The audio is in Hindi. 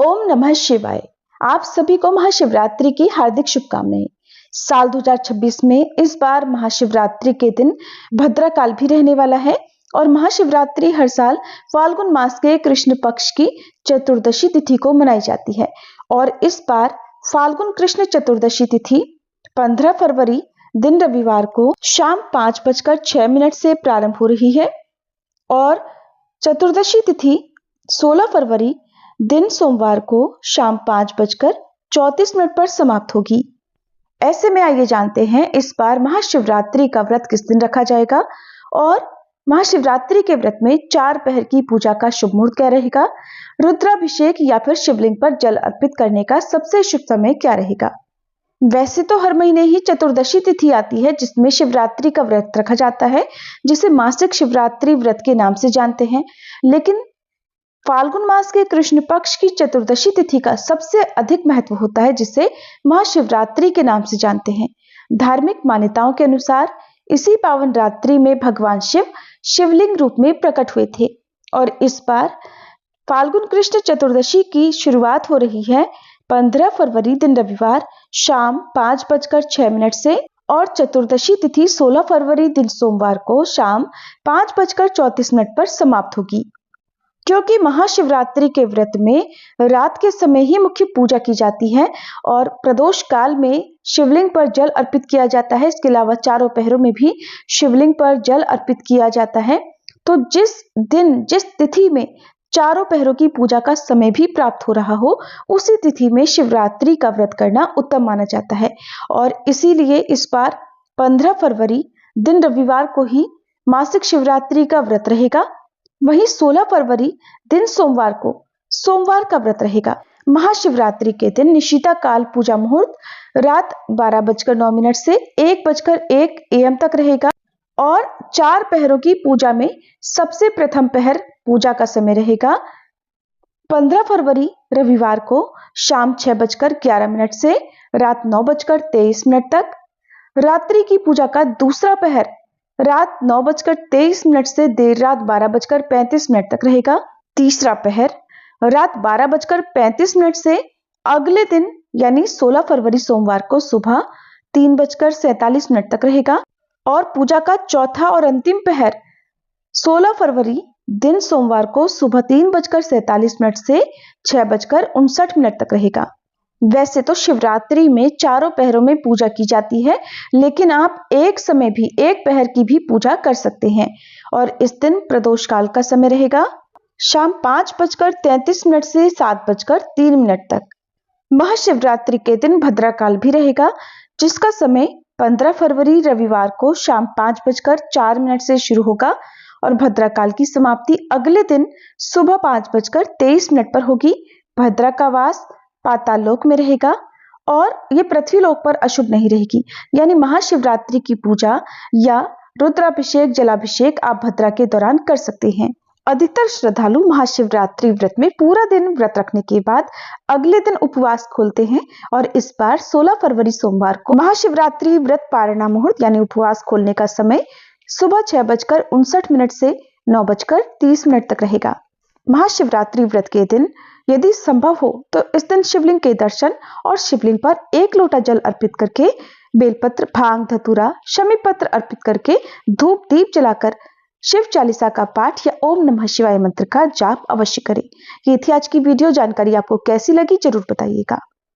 ओम नमः शिवाय। आप सभी को महाशिवरात्रि की हार्दिक शुभकामनाएं। साल 2026 में इस बार महाशिवरात्रि के दिन भद्राकाल भी रहने वाला है और महाशिवरात्रि हर साल फाल्गुन मास के कृष्ण पक्ष की चतुर्दशी तिथि को मनाई जाती है और इस बार फाल्गुन कृष्ण चतुर्दशी तिथि 15 फरवरी दिन रविवार को शाम 5:06 से प्रारंभ हो रही है और चतुर्दशी तिथि 16 फरवरी दिन सोमवार को शाम 5:34 पर समाप्त होगी। ऐसे में आइए जानते हैं इस बार महाशिवरात्रि का व्रत किस दिन रखा जाएगा और महाशिवरात्रि के व्रत में 4 पहर की पूजा का शुभ मुहूर्त क्या रहेगा, रुद्राभिषेक या फिर शिवलिंग पर जल अर्पित करने का सबसे शुभ समय क्या रहेगा। वैसे तो हर महीने ही चतुर्दशी तिथि आती है जिसमें शिवरात्रि का व्रत रखा जाता है, जिसे मासिक शिवरात्रि व्रत के नाम से जानते हैं, लेकिन फाल्गुन मास के कृष्ण पक्ष की चतुर्दशी तिथि का सबसे अधिक महत्व होता है, जिसे महाशिवरात्रि के नाम से जानते हैं। धार्मिक मान्यताओं के अनुसार इसी पावन रात्रि में भगवान शिव शिवलिंग रूप में प्रकट हुए थे और इस बार फाल्गुन कृष्ण चतुर्दशी की शुरुआत हो रही है 15 फरवरी दिन रविवार शाम 5:06 से और चतुर्दशी तिथि 16 फरवरी दिन सोमवार को शाम 5:34 पर समाप्त होगी। क्योंकि महाशिवरात्रि के व्रत में रात के समय ही मुख्य पूजा की जाती है और प्रदोष काल में शिवलिंग पर जल अर्पित किया जाता है, इसके अलावा चारों पहरों में भी शिवलिंग पर जल अर्पित किया जाता है, तो जिस दिन जिस तिथि में चारों पहरों की पूजा का समय भी प्राप्त हो रहा हो, उसी तिथि में शिवरात्रि का व्रत करना उत्तम माना जाता है और इसीलिए इस बार 15 फरवरी दिन रविवार को ही मासिक शिवरात्रि का व्रत रहेगा। वहीं 16 फरवरी दिन सोमवार को सोमवार का व्रत रहेगा। महाशिवरात्रि के दिन निशिता काल पूजा मुहूर्त रात 12:09 से 1:01 AM तक रहेगा और 4 पहरों की पूजा में सबसे प्रथम पहर पूजा का समय रहेगा 15 फरवरी रविवार को शाम 6:11 से रात 9:23 तक। रात्रि की पूजा का दूसरा पहर रात 9:23 से देर रात 12:35 तक रहेगा। तीसरा पहर रात 12:35 से अगले दिन यानी 16 फरवरी सोमवार को सुबह 3:47 तक रहेगा और पूजा का चौथा और अंतिम पहर 16 फरवरी दिन सोमवार को सुबह 3:47 से 6:59 तक रहेगा। वैसे तो शिवरात्रि में चारों पहरों में पूजा की जाती है, लेकिन आप एक समय भी एक पहर की भी पूजा कर सकते हैं और इस दिन प्रदोष काल का समय रहेगा शाम 5:33 से 7:03 तक। महाशिवरात्रि के दिन भद्राकाल भी रहेगा, जिसका समय 15 फरवरी रविवार को शाम 5:04 से शुरू होगा और भद्राकाल की समाप्ति अगले दिन सुबह 5:23 पर होगी। भद्रा का वास पाताल लोक में रहेगा और ये पृथ्वी लोक पर अशुभ नहीं रहेगी, यानी महाशिवरात्रि की पूजा या रुद्राभिषेक जलाभिषेक आप भद्रा के दौरान कर सकते हैं। अधिकतर श्रद्धालु महाशिवरात्रि व्रत में पूरा दिन व्रत रखने के बाद अगले दिन उपवास खोलते हैं और इस बार 16 फरवरी सोमवार को महाशिवरात्रि व्रत पारणा मुहूर्त यानी उपवास खोलने का समय सुबह 6:59 से 9:30 तक रहेगा। महाशिवरात्रि व्रत के दिन यदि संभव हो तो इस दिन शिवलिंग के दर्शन और शिवलिंग पर 1 लोटा जल अर्पित करके बेलपत्र भांग धतूरा शमी पत्र अर्पित करके धूप दीप जलाकर शिव चालीसा का पाठ या ओम नमः शिवाय मंत्र का जाप अवश्य करें। ये थी आज की वीडियो। जानकारी आपको कैसी लगी जरूर बताइएगा।